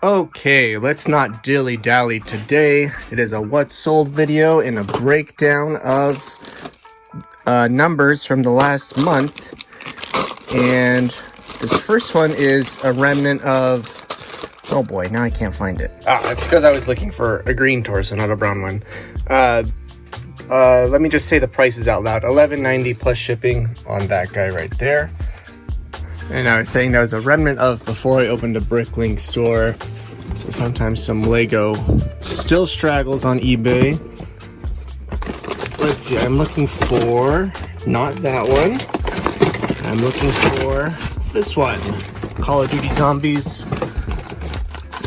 Okay, let's not dilly-dally today. It is a what's sold video and a breakdown of numbers from the last month. And this first one is a remnant of, oh boy, now I can't find it. It's because I was looking for a green torso, not a brown one. Let me just say the prices out loud. $11.90 plus shipping on that guy right there. And I was saying that was a remnant of before I opened a Bricklink store. So sometimes some Lego still straggles on eBay. Let's see, I'm looking for, not that one. I'm looking for this one, Call of Duty Zombies.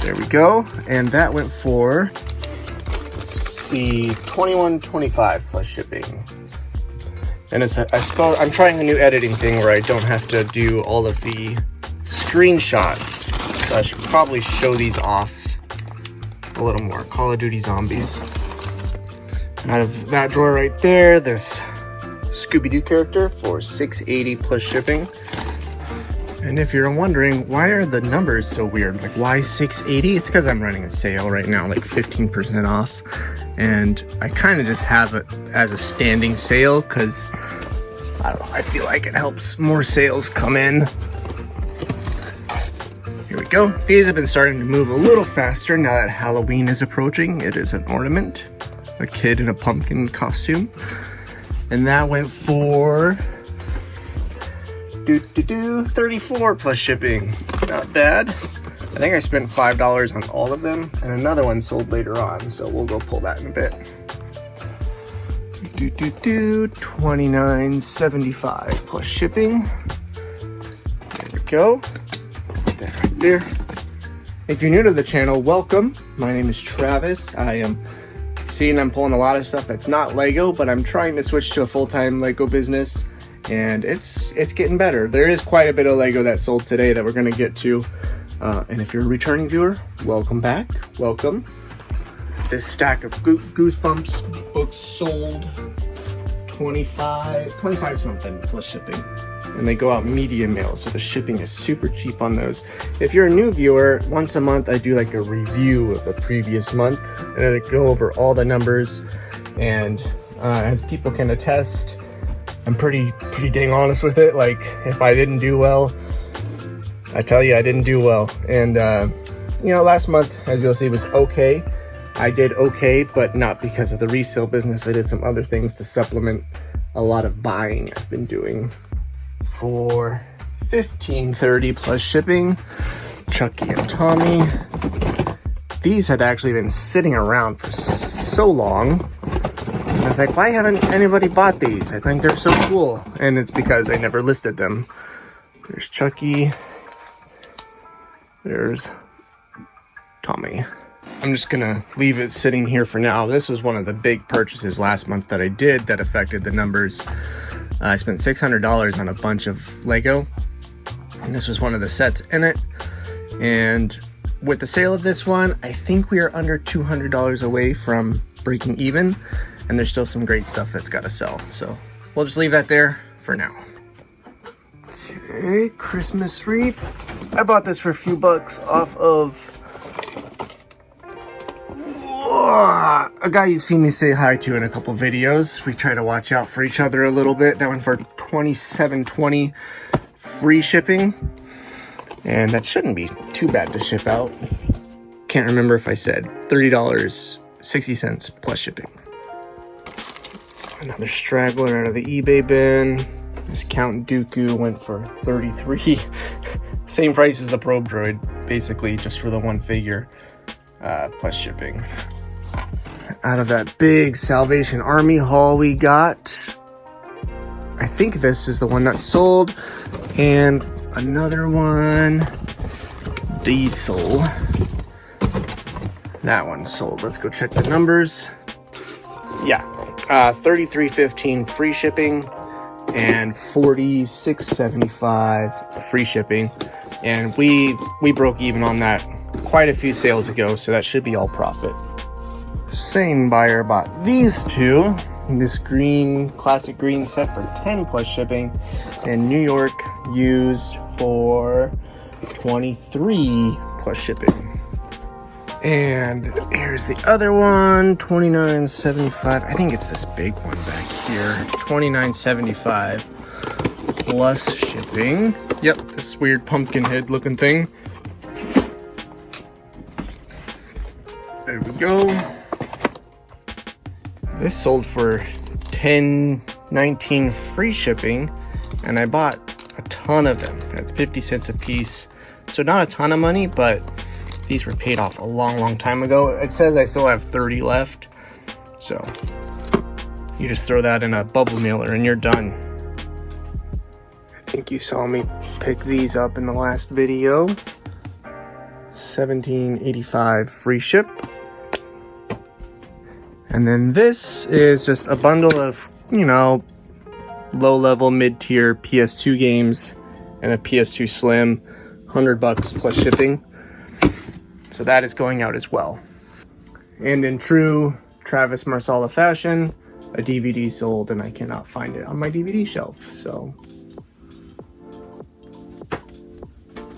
There we go. And that went for, let's see, $21.25 plus shipping. And I suppose I'm trying a new editing thing where I don't have to do all of the screenshots. So I should probably show these off a little more. Call of Duty Zombies. And out of that drawer right there, this Scooby-Doo character for $6.80 plus shipping. And if you're wondering, why are the numbers so weird? Like, why $6.80? It's because I'm running a sale right now, like 15% off. And I kind of just have it as a standing sale because, I don't know, I feel like it helps more sales come in. Here we go. These have been starting to move a little faster now that Halloween is approaching. It is an ornament, a kid in a pumpkin costume. And that went for $34 plus shipping. Not bad. I think I spent $5 on all of them, and another one sold later on, so we'll go pull that in a bit. $29.75 plus shipping. There we go. Put that right there. If you're new to the channel, welcome. My name is Travis. I'm pulling a lot of stuff that's not Lego, but I'm trying to switch to a full-time Lego business, and it's getting better. There is quite a bit of Lego that sold today that we're gonna get to. And if you're a returning viewer, welcome back, welcome. This stack of Goosebumps books sold 25 something plus shipping. And they go out media mail, so the shipping is super cheap on those. If you're a new viewer, once a month I do like a review of the previous month, and I go over all the numbers. And as people can attest, I'm pretty dang honest with it. Like, if I didn't do well, I tell you I didn't do well. And you know, last month, as you'll see, was okay. I did okay, but not because of the resale business. I did some other things to supplement a lot of buying I've been doing. For $15.30 plus shipping, Chucky and Tommy. These had actually been sitting around for so long. And I was like, why haven't anybody bought these? I think they're so cool. And it's because I never listed them. There's Chucky. There's Tommy. I'm just gonna leave it sitting here for now. This was one of the big purchases last month that I did that affected the numbers. I spent $600 on a bunch of Lego, and this was one of the sets in it. And with the sale of this one, I think we are under $200 away from breaking even, and there's still some great stuff that's gotta sell. So we'll just leave that there for now. Okay, Christmas wreath. I bought this for a few bucks off of a guy you've seen me say hi to in a couple videos. We try to watch out for each other a little bit. That went for $27.20 free shipping, and that shouldn't be too bad to ship out. Can't remember if I said $30.60 plus shipping. Another straggler out of the eBay bin. This Count Dooku went for $33. Same price as the Probe Droid, basically, just for the one figure, plus shipping. Out of that big Salvation Army haul we got, I think this is the one that sold, and another one, Diesel. That one sold. Let's go check the numbers. Yeah, $33.15 free shipping and $46.75 free shipping, and we broke even on that quite a few sales ago, so that should be all profit. Same buyer bought these two, this green, classic green set for $10 plus shipping, and New York used for $23 plus shipping. And here's the other one, $29.75. I think it's this big one back here, $29.75 plus shipping. Yep, this weird pumpkin head looking thing. There we go. This sold for $10.19 free shipping, and I bought a ton of them. That's 50 cents a piece. So not a ton of money, but these were paid off a long time ago. It says I still have 30 left. So you just throw that in a bubble mailer and you're done. I think you saw me pick these up in the last video. $17.85 free ship. And then this is just a bundle of, you know, low-level, mid-tier PS2 games and a PS2 Slim, $100 plus shipping. So that is going out as well. And in true Travis Marsala fashion, a DVD sold and I cannot find it on my DVD shelf. So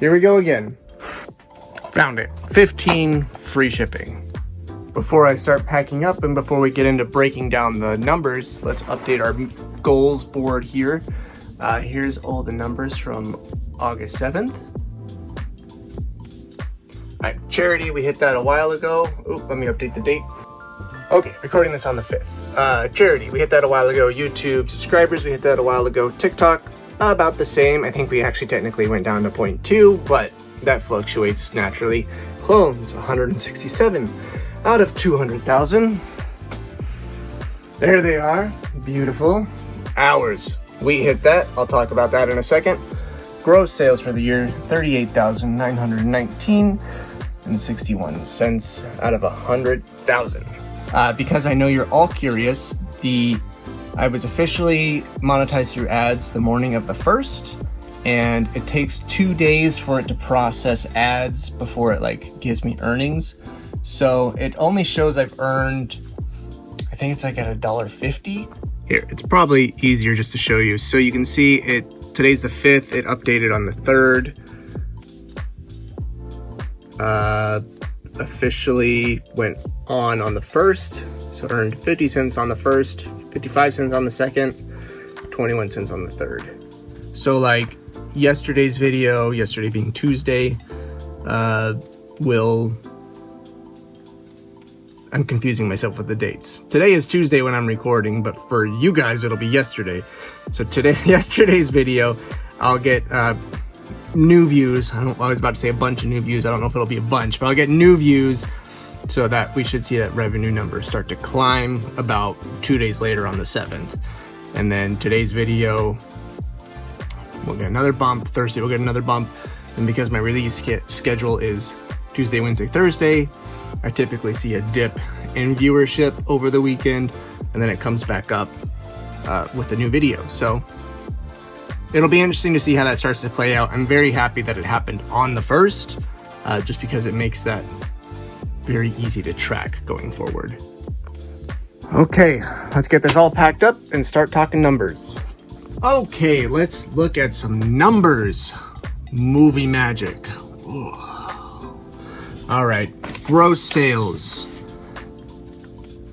here we go again. Found it. 15 free shipping. Before I start packing up and before we get into breaking down the numbers, let's update our goals board here. Here's all the numbers from August 7th. All right, charity, we hit that a while ago. Oop, let me update the date. Okay, recording this on the 5th. Charity, we hit that a while ago. YouTube subscribers, we hit that a while ago. TikTok, about the same. I think we actually technically went down to 0.2, but that fluctuates naturally. Clones, 167 out of 200,000. There they are, beautiful. Hours, we hit that. I'll talk about that in a second. Gross sales for the year, 38,919.61 cents out of 100,000. Because I know you're all curious, I was officially monetized through ads the morning of the 1st, and it takes 2 days for it to process ads before it gives me earnings. So it only shows I've earned, I think it's at $1.50. Here, it's probably easier just to show you. So you can see it. Today's the 5th, it updated on the 3rd. Officially went on the 1st, so earned 50 cents on the 1st, 55 cents on the 2nd, 21 cents on the 3rd. So yesterday's video, yesterday being Tuesday, I'm confusing myself with the dates. Today is Tuesday when I'm recording, but for you guys, it'll be yesterday. So yesterday's video, I'll get new views. I was about to say a bunch of new views. I don't know if it'll be a bunch, but I'll get new views so that we should see that revenue number start to climb about 2 days later on the 7th. And then today's video, we'll get another bump. Thursday, we'll get another bump. And because my release schedule is Tuesday, Wednesday, Thursday, I typically see a dip in viewership over the weekend, and then it comes back up with a new video. So it'll be interesting to see how that starts to play out. I'm very happy that it happened on the 1st, just because it makes that very easy to track going forward. Okay, let's get this all packed up and start talking numbers. Okay, let's look at some numbers. Movie magic. Ooh. All right, gross sales,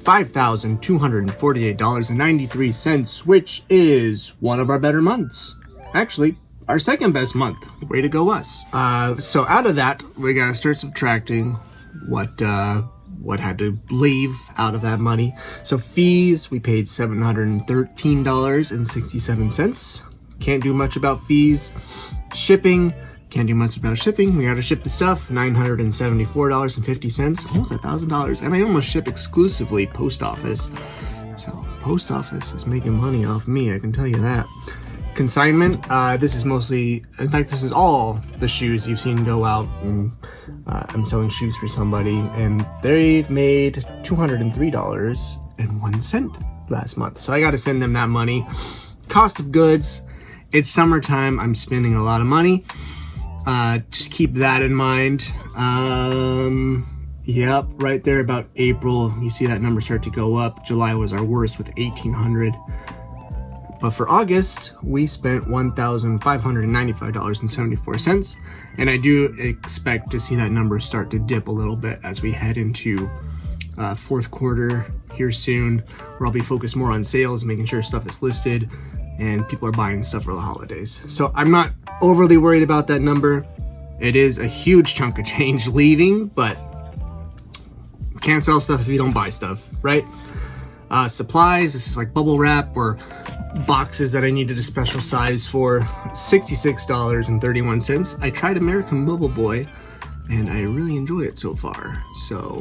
$5,248.93, which is one of our better months. Actually, our second best month. Way to go us. So out of that, we gotta start subtracting what had to leave out of that money. So fees, we paid $713.67. Can't do much about fees. Shipping, can't do much about shipping. We gotta ship the stuff, $974.50, almost $1,000. And I almost ship exclusively post office. So post office is making money off me, I can tell you that. Consignment, this is mostly, in fact, this is all the shoes you've seen go out. And, I'm selling shoes for somebody, and they've made $203.01 last month. So I gotta send them that money. Cost of goods, it's summertime, I'm spending a lot of money. Just keep that in mind. Yep, right there about April, you see that number start to go up. July was our worst with 1,800. But for August, we spent $1,595.74, and I do expect to see that number start to dip a little bit as we head into fourth quarter here soon, where I'll be focused more on sales, making sure stuff is listed, and people are buying stuff for the holidays. So I'm not overly worried about that number. It is a huge chunk of change leaving, but you can't sell stuff if you don't buy stuff, right? Supplies, this is like bubble wrap or boxes that I needed a special size for, $66.31. I tried American Bubble Boy and I really enjoy it so far. So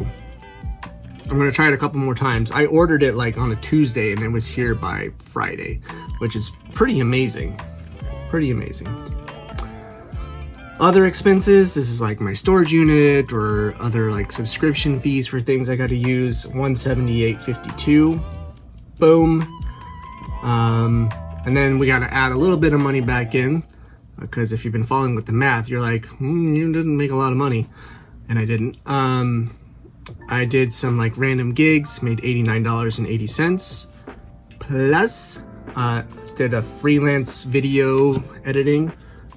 I'm gonna try it a couple more times. I ordered it like on a Tuesday and it was here by Friday, which is pretty amazing. Pretty amazing. Other expenses, this is like my storage unit or other like subscription fees for things I gotta use, $178.52. Boom. And then we gotta add a little bit of money back in, because if you've been following with the math, you're like, you didn't make a lot of money. And I didn't. I did some like random gigs, made $89.80. Plus, did a freelance video editing,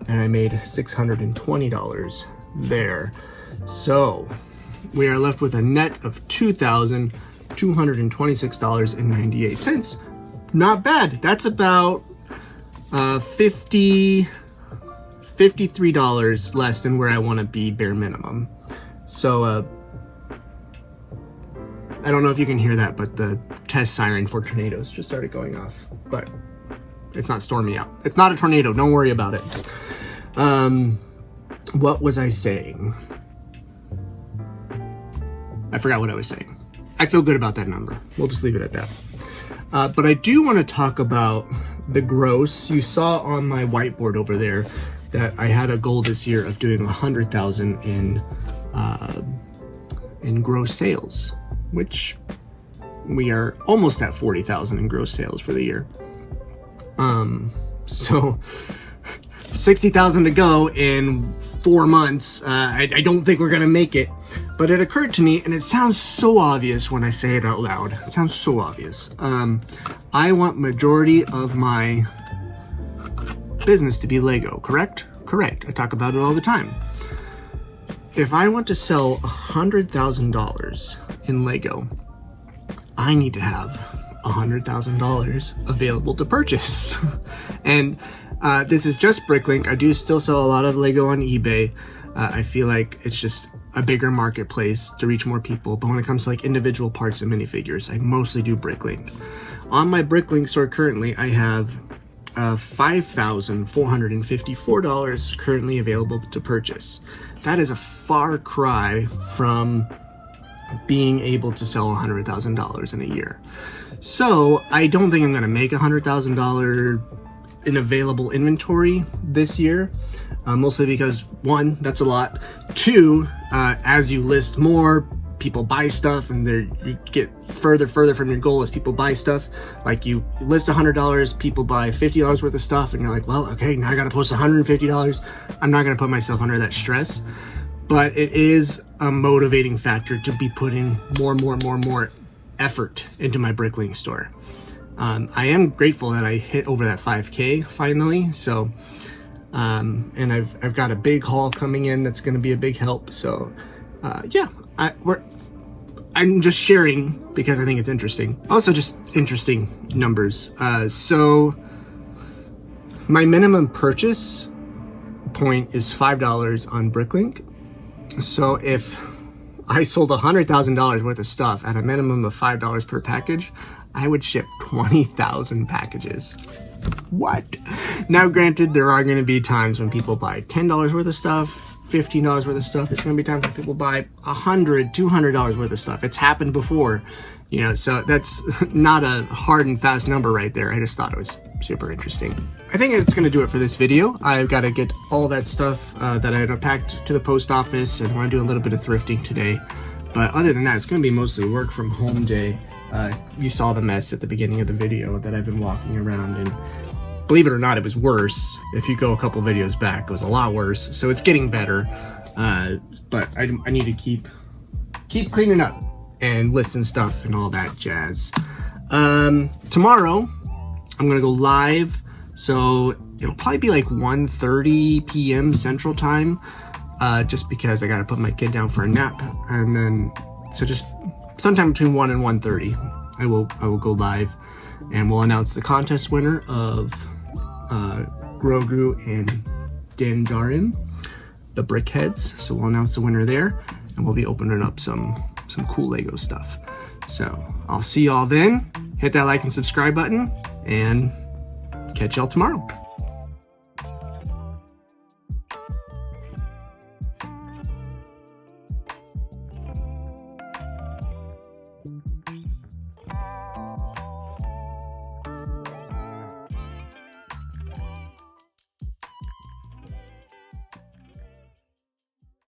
and I made $620 there. So we are left with a net of $2,226.98. Not bad. That's about $53 less than where I want to be bare minimum. So I don't know if you can hear that, but the test siren for tornadoes just started going off. But it's not stormy out. It's not a tornado. Don't worry about it. What was I saying? I forgot what I was saying. I feel good about that number. We'll just leave it at that. But I do want to talk about the gross. You saw on my whiteboard over there that I had a goal this year of doing 100,000 in gross sales, which we are almost at 40,000 in gross sales for the year. So 60,000 to go in 4 months. I don't think we're gonna make it, but it occurred to me, and it sounds so obvious when I say it out loud. It sounds so obvious. I want majority of my business to be Lego, correct? Correct. I talk about it all the time. If I want to sell $100,000 in Lego, I need to have $100,000 available to purchase. And this is just Bricklink. I do still sell a lot of Lego on eBay. I feel like it's just a bigger marketplace to reach more people. But when it comes to like individual parts and minifigures, I mostly do Bricklink. On my Bricklink store currently, I have $5,454 currently available to purchase. That is a far cry from being able to sell $100,000 in a year. So I don't think I'm gonna make $100,000 in available inventory this year, mostly because one, that's a lot. Two, as you list more, people buy stuff, and you get further from your goal as people buy stuff. Like you list $100, people buy $50 worth of stuff, and you're like, well, okay, now I gotta post $150. I'm not gonna put myself under that stress, but it is a motivating factor to be putting more effort into my Bricklink store. I am grateful that I hit over that 5K finally. So, and I've got a big haul coming in that's going to be a big help. So, yeah, I'm just sharing because I think it's interesting. Also, just interesting numbers. So, my minimum purchase point is $5 on Bricklink. So, if I sold $100,000 worth of stuff at a minimum of $5 per package, I would ship 20,000 packages. What? Now, granted, there are going to be times when people buy $10 worth of stuff, $15 worth of stuff. There's going to be times when people buy $100, $200 worth of stuff. It's happened before, you know, so that's not a hard and fast number right there. I just thought it was super interesting. I think it's going to do it for this video. I've got to get all that stuff that I had packed to the post office, and I want to do a little bit of thrifting today. But other than that, it's going to be mostly work from home day. You saw the mess at the beginning of the video that I've been walking around, and believe it or not, it was worse. If you go a couple videos back, it was a lot worse. So it's getting better, but I need to keep cleaning up and listing stuff and all that jazz. Tomorrow, I'm gonna go live, so it'll probably be like 1:30 p.m. Central Time, just because I gotta put my kid down for a nap, and then so just sometime between 1 and 1:30, I will go live, and we'll announce the contest winner of Grogu and Din Djarin, the Brickheads. So we'll announce the winner there, and we'll be opening up some cool Lego stuff. So I'll see y'all then. Hit that like and subscribe button, and catch y'all tomorrow.